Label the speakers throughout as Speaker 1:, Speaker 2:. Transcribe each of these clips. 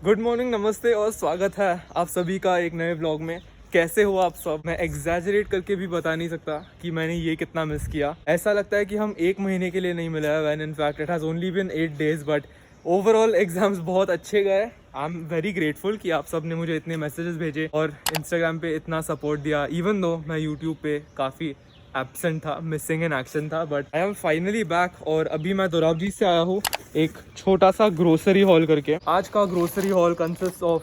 Speaker 1: Good morning, नमस्ते और स्वागत है आप सभी का एक नए व्लॉग में। कैसे हो आप सब? मैं एग्जैजरेट करके भी बता नहीं सकता कि मैंने ये कितना मिस किया। ऐसा लगता है कि हम एक महीने के लिए नहीं मिला है, when in fact it has only been 8 days। But overall exams बहुत अच्छे गए। आई एम वेरी ग्रेटफुल कि आप सब ने मुझे इतने मैसेजेस भेजे और इंस्टाग्राम पे इतना सपोर्ट दिया। इवन दो मैं यूट्यूब पे काफ़ी एब्सेंट था, मिसिंग इन एक्शन था, but I am finally back. और अभी मैं दोराबजी से आया हूँ एक छोटा सा ग्रोसरी हॉल करके। आज का grocery hall consist of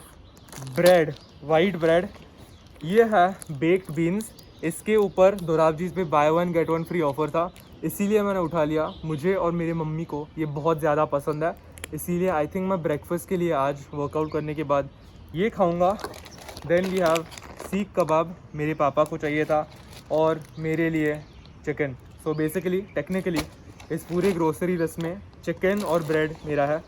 Speaker 1: bread, white bread, ये है बेक्ड बीन्स। इसके ऊपर दोराबजी पे बाय 1 गेट 1 फ्री ऑफर था, इसीलिए मैंने उठा लिया। मुझे और मेरी मम्मी को ये बहुत ज़्यादा पसंद है, इसीलिए आई थिंक मैं ब्रेकफास्ट के लिए आज वर्कआउट करने के बाद ये खाऊंगा। देन वी हैव सीख कबाब, मेरे पापा को चाहिए था, और मेरे लिए चिकन। सो बेसिकली टेक्निकली इस पूरे ग्रोसरी लिस्ट में चिकन और ब्रेड मेरा है,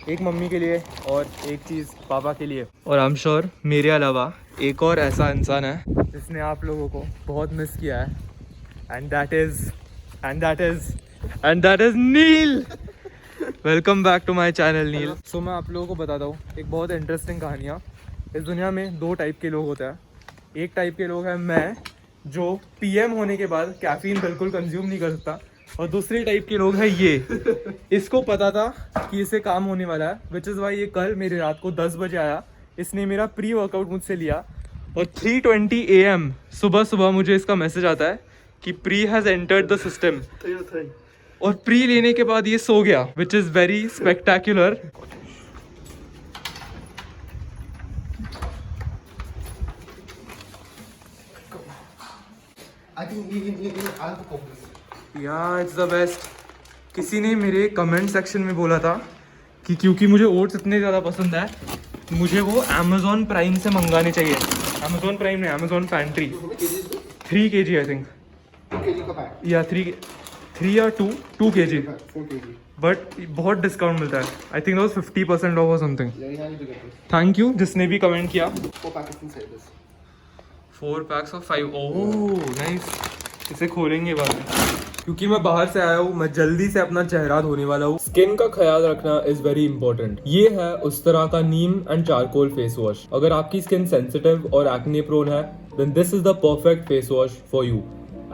Speaker 1: एक मम्मी के लिए और एक चीज़ पापा के लिए। और आई एम श्योर मेरे अलावा एक और ऐसा इंसान है जिसने आप लोगों को बहुत मिस किया है, and that is Neel. Welcome back to my channel Neel. So मैं आप लोगों को बताता हूँ एक बहुत इंटरेस्टिंग कहानियाँ। इस दुनिया में 2 टाइप के लोग होते हैं। एक टाइप के लोग हैं मैं, जो पीएम होने के बाद कैफीन बिल्कुल कंज्यूम नहीं कर सकता, और दूसरे टाइप के लोग हैं ये। इसको पता था कि इसे काम होने वाला है, विच इज़ वाई ये कल मेरे रात को 10 बजे आया। इसने मेरा प्री वर्कआउट मुझसे लिया और 3:20 AM सुबह मुझे इसका मैसेज आता है कि pre has entered the system. और प्री लेने के बाद ये सो गया, विच इज़ वेरी स्पेक्टेक्युलर। या इट्स द बेस्ट। किसी ने मेरे कमेंट सेक्शन में बोला था कि क्योंकि मुझे ओट्स इतने ज़्यादा पसंद है, मुझे वो अमेज़ॉन प्राइम से मंगाने चाहिए। अमेज़ॉन प्राइम नहीं, Amazon pantry. 3 kg I think, या 3 या 2 kg, बट बहुत डिस्काउंट मिलता है। I think that was 50% of और समथिंग। थैंक यू जिसने भी कमेंट किया। 4 packs of 5। ओह नाइस, इसे खोलेंगे बाद में। क्योंकि मैं बाहर से आया हूँ, मैं जल्दी से अपना चेहरा धोने वाला हूँ। स्किन का ख्याल रखना इज वेरी इंपॉर्टेंट। ये है उस तरह का neem and charcoal face wash. अगर आपकी स्किन सेंसिटिव और एक्ने प्रोन है, then this is the perfect face wash for you.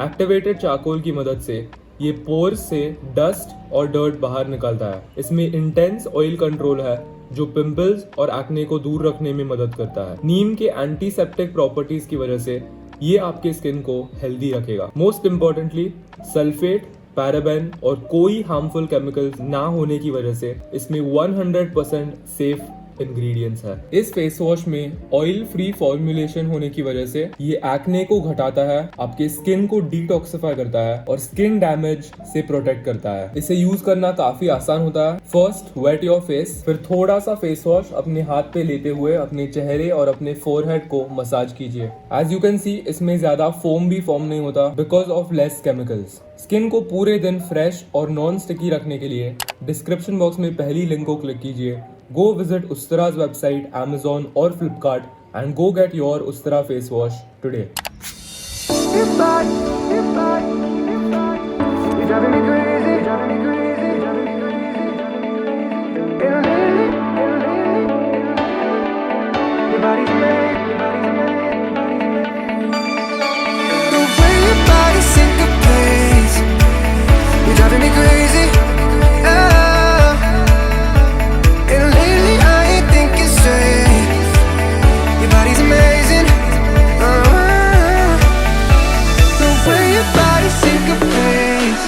Speaker 1: Activated charcoal की मदद से ये पोर्स से डस्ट और डर्ट बाहर निकलता है। इसमें इंटेंस ऑयल कंट्रोल है जो पिंपल्स और एक्ने को दूर रखने में मदद करता है। नीम के एंटीसेप्टिक प्रॉपर्टीज की वजह से ये आपके स्किन को हेल्दी रखेगा। मोस्ट इम्पोर्टेंटली सल्फेट, पैराबेन और कोई हार्मफुल केमिकल्स ना होने की वजह से इसमें 100% सेफ इंग्रेडिएंट्स है। इस फेस वॉश में ऑयल फ्री फॉर्मुलेशन होने की वजह से ये एक्ने को घटाता है, आपके स्किन को डिटॉक्सिफाई करता है और स्किन डैमेज से प्रोटेक्ट करता है। इसे यूज करना काफी आसान होता है। फर्स्ट वेट योर फेस, फिर थोड़ा सा फेस वॉश अपने हाथ पे लेते हुए अपने चेहरे और अपने फोरहेड को मसाज कीजिए। एज यू कैन सी इसमें ज्यादा फोम भी फॉर्म नहीं होता because of less chemicals. Skin को पूरे दिन फ्रेश और नॉन स्टिकी रखने के लिए डिस्क्रिप्शन बॉक्स में पहली लिंक को क्लिक कीजिए। Go visit Ustara's website, Amazon or Flipkart and go get your Ustara face wash today. You're driving me crazy, driving me crazy, driving me crazy. Your body's made, your body's made. The way your body syncopates, you're driving me crazy. The way your body syncopates.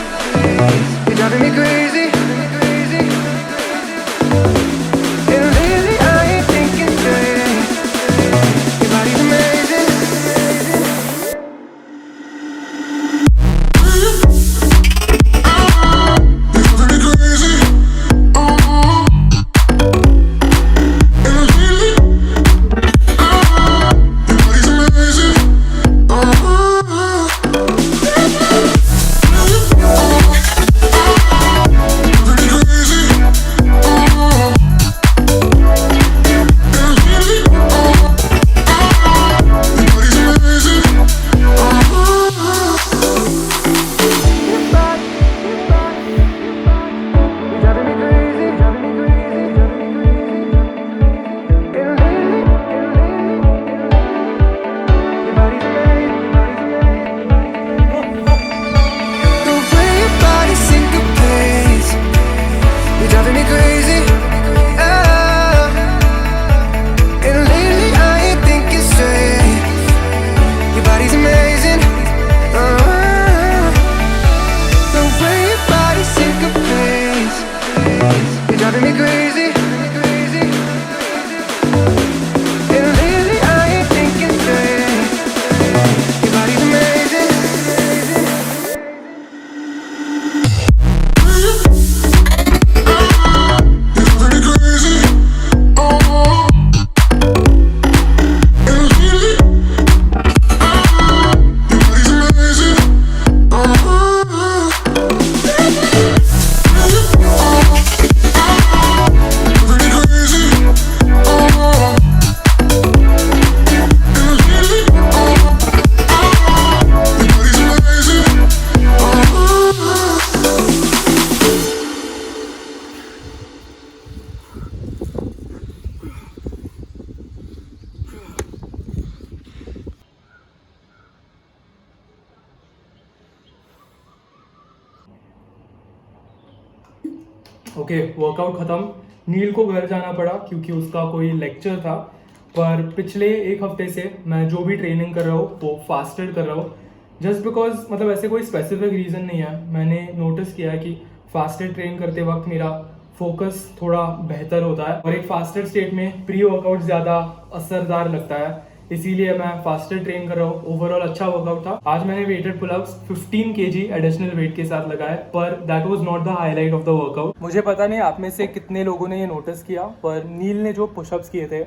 Speaker 2: driving me crazy. Ah, and lately I ain't thinking straight. Your body's amazing. The way your body syncopates, you're driving me crazy. And lately I ain't thinking straight. Your body's amazing.
Speaker 1: Okay workout ख़त्म। नील को घर जाना पड़ा क्योंकि उसका कोई lecture था। पर पिछले एक हफ्ते से मैं जो भी ट्रेनिंग कर रहा हूँ वो फास्टेड कर रहा हूँ, जस्ट बिकॉज मतलब ऐसे कोई स्पेसिफिक रीज़न नहीं है। मैंने नोटिस किया है कि फास्टेड ट्रेन करते वक्त मेरा फोकस थोड़ा बेहतर होता है और एक फास्टेड स्टेट में प्री वर्कआउट ज़्यादा असरदार लगता है, इसीलिए मैं फास्टेड ट्रेन कर रहा हूँ। ओवरऑल अच्छा वर्कआउट था। आज मैंने weighted pullups 15 kg additional weight के साथ लगाए, पर that was not the highlight of the workout. मुझे पता नहीं आप में से कितने लोगों ने ये नोटिस किया, पर नील ने जो पुशअप्स किए थे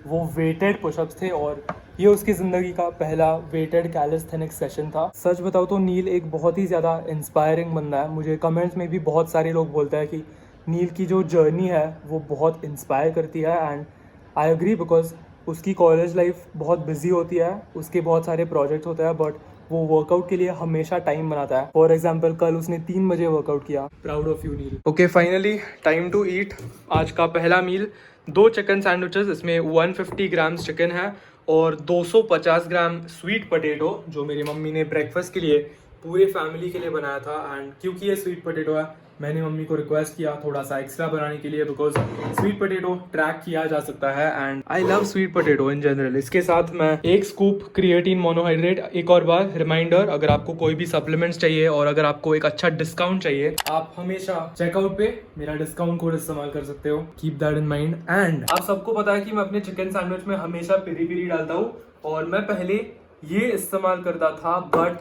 Speaker 1: वो वेटेड पुशअप्स थे और ये उसकी ज़िंदगी का पहला वेटेड कैलिस्थेनिक्स सेशन था। सच बताओ तो नील एक बहुत ही ज़्यादा इंस्पायरिंग बंदा है। मुझे कमेंट्स में भी बहुत सारे लोग बोलते हैं कि नील की जो जर्नी है वो बहुत इंस्पायर करती है, एंड आई एग्री बिकॉज उसकी कॉलेज लाइफ बहुत बिजी होती है, उसके बहुत सारे प्रोजेक्ट्स होते हैं, बट वो वर्कआउट के लिए हमेशा टाइम बनाता है। फॉर एग्जाम्पल कल उसने 3 बजे वर्कआउट किया। Proud of you Neel. Okay finally time to eat. आज का पहला मील 2 चिकन सैंडविचेस, इसमें 150 ग्राम्स चिकन है और 250 ग्राम स्वीट पोटैटो जो मेरी मम्मी ने ब्रेकफास्ट के लिए पूरे फैमिली के लिए बनाया था। एंड क्योंकि ये स्वीट पोटैटो है मैंने मम्मी को रिक्वेस्ट किया थोड़ा सा एक्स्ट्रा बनाने के लिए, बिकॉज स्वीट पोटैटो ट्रैक किया जा सकता है and I love sweet potato in general. इसके साथ मैं 1 स्कूप क्रिएटिन मोनोहाइड्रेट। एक और बार रिमाइंडर, अगर आपको कोई भी सप्लीमेंट्स चाहिए और अगर आपको एक अच्छा डिस्काउंट चाहिए, आप हमेशा चेकआउट पे मेरा डिस्काउंट कोड इस्तेमाल कर सकते हो। Keep that in mind. And आप सबको पता है कि मैं अपने चिकन सैंडविच में हमेशा पेरी पेरी डालता हूँ और मैं पहले ये इस्तेमाल करता था, but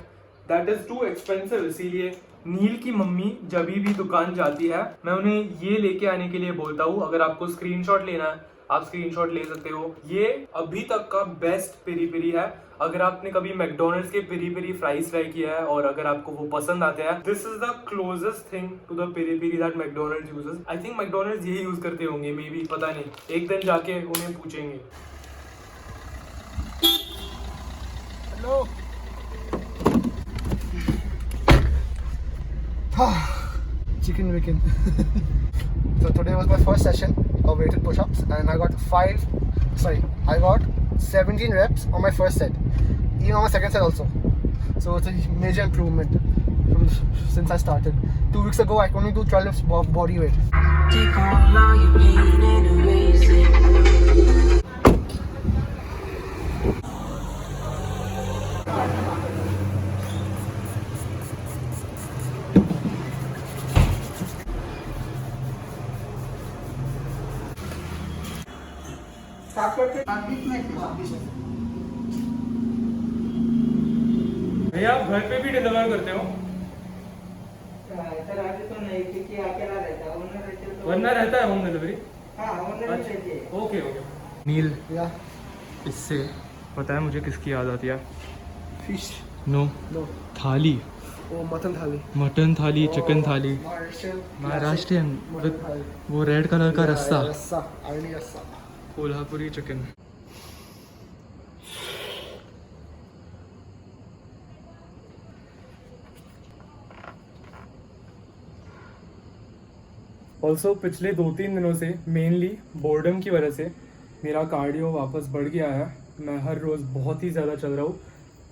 Speaker 1: that is too expensive. इसीलिए नील की मम्मी जब भी दुकान जाती है मैं उन्हें ये लेके आने के लिए बोलता हूँ। अगर आपको स्क्रीनशॉट लेना है आप स्क्रीनशॉट ले सकते हो। ये अभी तक का बेस्ट पेरी पेरी है। अगर आपने कभी मैकडोनल्ड्स के पेरी पेरी फ्राइज ट्राई किया है और अगर आपको वो पसंद आते हैं, this is the closest thing to the peri peri that McDonald's uses. I think McDonald's यही यूज करते होंगे, मे बी, पता नहीं, एक दिन जाके उन्हें पूछेंगे। Hello
Speaker 2: Chicken weekend. So today was my first session of weighted push-ups and I got 17 reps on my first set, even on my second set also. So it's a major improvement since I started. 2 weeks ago I could only do 12 reps of body weight. Take all your pain and erase it.
Speaker 1: भैया आप घर पे भी deliver करते हो?
Speaker 3: तो नहीं, क्योंकि अकेला रहता है, ओनर रहते तो
Speaker 1: वरना रहता है होम डिलीवरी?
Speaker 3: हाँ, ओनर रहते हैं।
Speaker 1: Okay okay. नील, इससे पता है मुझे किसकी याद आती है?
Speaker 2: Fish.
Speaker 1: नो, थाली।
Speaker 2: Oh, mutton thali.
Speaker 1: मटन थाली, चिकन थाली,
Speaker 2: Maharashtrian.
Speaker 1: महाराष्ट्रियन, वो रेड कलर का रस्सा,
Speaker 2: Rassa. Irony rassa.
Speaker 1: Kolhapuri chicken. Also पिछले 2-3 दिनों से मेनली बोर्डम की वजह से मेरा कार्डियो वापस बढ़ गया है। मैं हर रोज़ बहुत ही ज़्यादा चल रहा हूँ।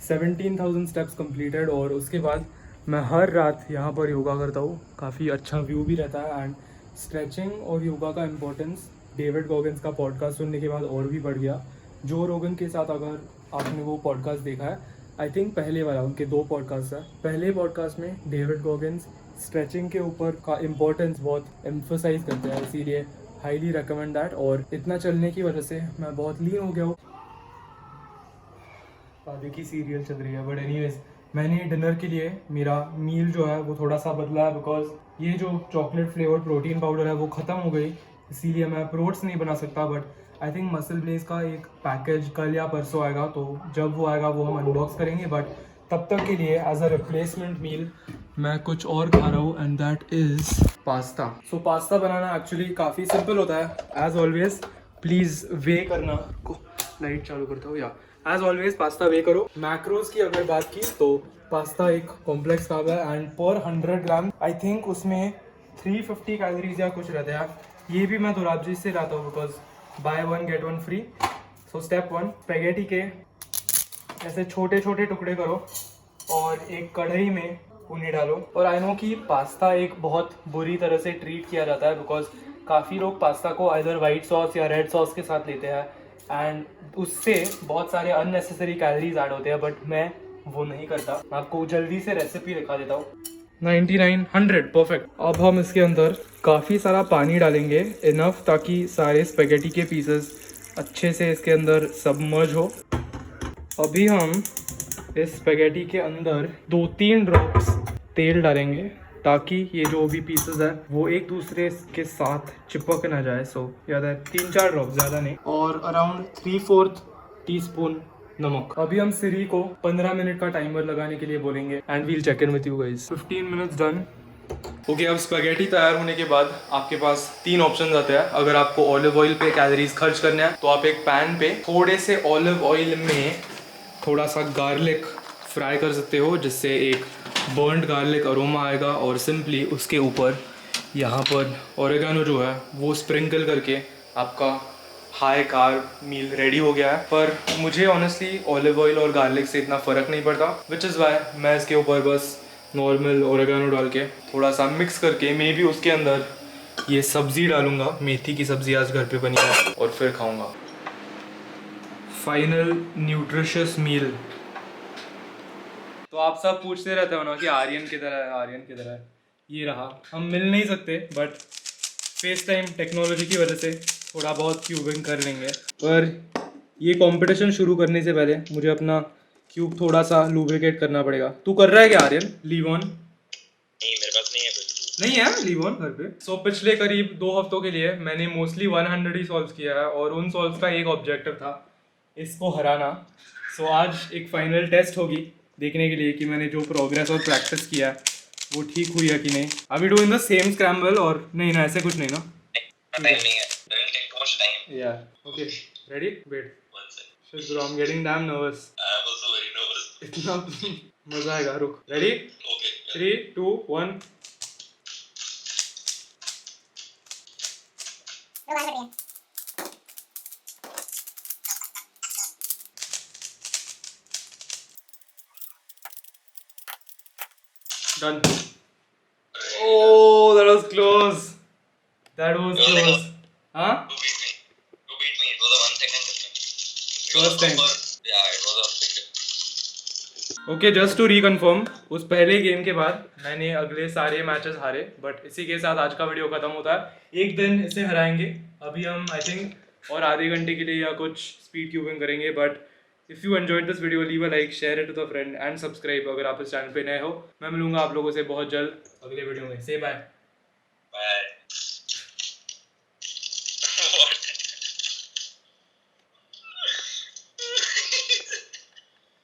Speaker 1: 17,000 स्टेप्स कंप्लीटेड और उसके बाद मैं हर रात यहाँ पर योगा करता हूँ। काफ़ी अच्छा व्यू भी रहता है एंड स्ट्रेचिंग और योगा का इम्पोर्टेंस डेविड गॉगिन्स का पॉडकास्ट सुनने के बाद और भी बढ़ गया। जो रोगन के साथ अगर आपने वो पॉडकास्ट देखा है, आई थिंक पहले वाला, उनके 2 पॉडकास्ट है। पहले पॉडकास्ट में डेविड गॉगिन्स स्ट्रेचिंग के ऊपर का इम्पोर्टेंस बहुत एम्फोसाइज करते हैं, इसीलिए हाईली रिकमेंड दैट। और इतना चलने की वजह से मैं बहुत लीन हो गया हूँ। आगे की सीरियल चल रही है, बट एनीवेज मैंने डिनर के लिए मेरा मील जो है वो थोड़ा सा बदला है, बिकॉज ये जो चॉकलेट फ्लेवर प्रोटीन पाउडर है वो ख़त्म हो गई, इसीलिए मैं प्रोट्स नहीं बना सकता। But I think muscle blaze का एक पैकेज कल या परसों आएगा, तो जब वो आएगा वो हम अनबॉक्स करेंगे। बट तब तक के लिए एज अ रिप्लेसमेंट मील मैं कुछ और खा रहा हूँ, and that is pasta. So pasta banana actually काफ़ी सिंपल होता है। एज ऑलवेज प्लीज़ वे करना, को लाइट चालू करता हूँ या एज ऑलवेज पास्ता वे करो। मैक्रोज की अगर बात की तो पास्ता एक कॉम्प्लेक्स कार्ब है, एंड पर 100 ग्राम आई थिंक उसमें 350 कैलोरीज या कुछ रहते हैं। ये भी मैं दोराबजी से लाता हूँ, because buy 1 get 1 free. So step 1, spaghetti के ऐसे छोटे छोटे टुकड़े करो और एक कढ़ाई में उन्हें डालो। और आई नो कि पास्ता एक बहुत बुरी तरह से ट्रीट किया जाता है, बिकॉज काफ़ी लोग पास्ता को आइदर वाइट सॉस या रेड सॉस के साथ लेते हैं, एंड उससे बहुत सारे अननेसेसरी कैलोरीज ऐड होते हैं। बट मैं वो नहीं करता। मैं आपको जल्दी से रेसिपी दिखा देता हूँ। 99 100 परफेक्ट। अब हम इसके अंदर काफ़ी सारा पानी डालेंगे, इनफ ताकि सारे स्पेगेटी के पीसेस अच्छे से इसके अंदर सबमर्ज हो। अभी हम इस स्पेगेटी के अंदर 2-3 ड्रॉप्स तेल डालेंगे, ताकि ये जो भी पीसेस है वो एक दूसरे के साथ चिपक ना जाए। सो याद है 3-4 ड्रॉप, ज़्यादा नहीं। और अराउंड 3/4 टीस्पून नमक। अभी हम सिरी को 15 मिनट का टाइमर लगाने के लिए बोलेंगे, and we'll check in with you guys. 15 minutes done. Okay, अब स्पैगेटी तैयार होने के बाद आपके पास 3 ऑप्शन आते हैं। अगर आपको ऑलिव ऑयल पे कैलोरीज खर्च करना है तो आप एक पैन पे थोड़े से ऑलिव ऑयल में थोड़ा सा गार्लिक फ्राई कर सकते हो, जिससे एक बर्न्ड गार्लिक अरोमा आएगा। और सिंपली उसके ऊपर यहाँ पर ओरेगानो जो है वो स्प्रिंकल करके आपका हाई कार्ब मील रेडी हो गया है। पर मुझे ऑनेस्टली ऑलिव ऑयल और गार्लिक से इतना फ़र्क नहीं पड़ता, विच इज़ वाई मैं इसके ऊपर बस नॉर्मल ओरेगानो डाल के थोड़ा सा मिक्स करके मे बी उसके अंदर ये सब्ज़ी डालूंगा। मेथी की सब्ज़ी आज घर पे बनी है, और फिर खाऊंगा। Final nutritious meal. तो आप सब पूछते रहते हो ना कि आर्यन किधर है, आर्यन किधर है। ये रहा। हम मिल नहीं सकते, बट फेस टाइम टेक्नोलॉजी की वजह से थोड़ा बहुत क्यूबिंग कर लेंगे। पर ये कंपटीशन शुरू करने से पहले मुझे अपना क्यूब थोड़ा सा लुब्रिकेट करना पड़ेगा। तू कर रहा है क्या आर्यन? Leave on?
Speaker 4: नहीं, मेरे पास नहीं है कुछ।
Speaker 1: नहीं है लीव ऑन घर पे। सो पिछले करीब 2 हफ्तों के लिए मैंने मोस्टली 100 ही सॉल्व किया है, और उन सॉल्व का एक ऑब्जेक्टिव था इसको हराना। सो आज एक फाइनल टेस्ट होगी देखने के लिए कि मैंने जो प्रोग्रेस और प्रैक्टिस किया है वो ठीक हुई है कि नहीं। अभी डूइंग द सेम स्क्रैम्बल, और नहीं ना, ऐसे कुछ नहीं ना।
Speaker 4: टाइम नहीं है, it will take too much time.
Speaker 1: Yeah. Okay. Ready? Wait.
Speaker 4: One second.
Speaker 1: Shit bro, I'm getting damn nervous.
Speaker 4: I am also very nervous.
Speaker 1: इतना मजा आएगा। रुक। Ready?
Speaker 4: Okay.
Speaker 1: 3, 2, 1. Done. Oh, that was close. That was close. Huh?
Speaker 4: You beat me. You beat me. It was a 1 second difference. It was
Speaker 1: First time.
Speaker 4: super. Yeah, it was a big difference.
Speaker 1: Okay, just to reconfirm, उस पहले game के बाद मैंने अगले सारे matches हारे, but इसी के साथ आज का वीडियो खत्म होता है। एक दिन इसे हराएंगे। अभी हम आई थिंक और आधे घंटे के लिए या कुछ स्पीड क्यूबिंग करेंगे। But if you enjoyed this video, leave a like, share it to the friend and subscribe अगर आप इस चैनल पे नए हो। मैं मिलूंगा आप लोगों से बहुत जल्द अगले वीडियो में। से बाय।
Speaker 4: Bye.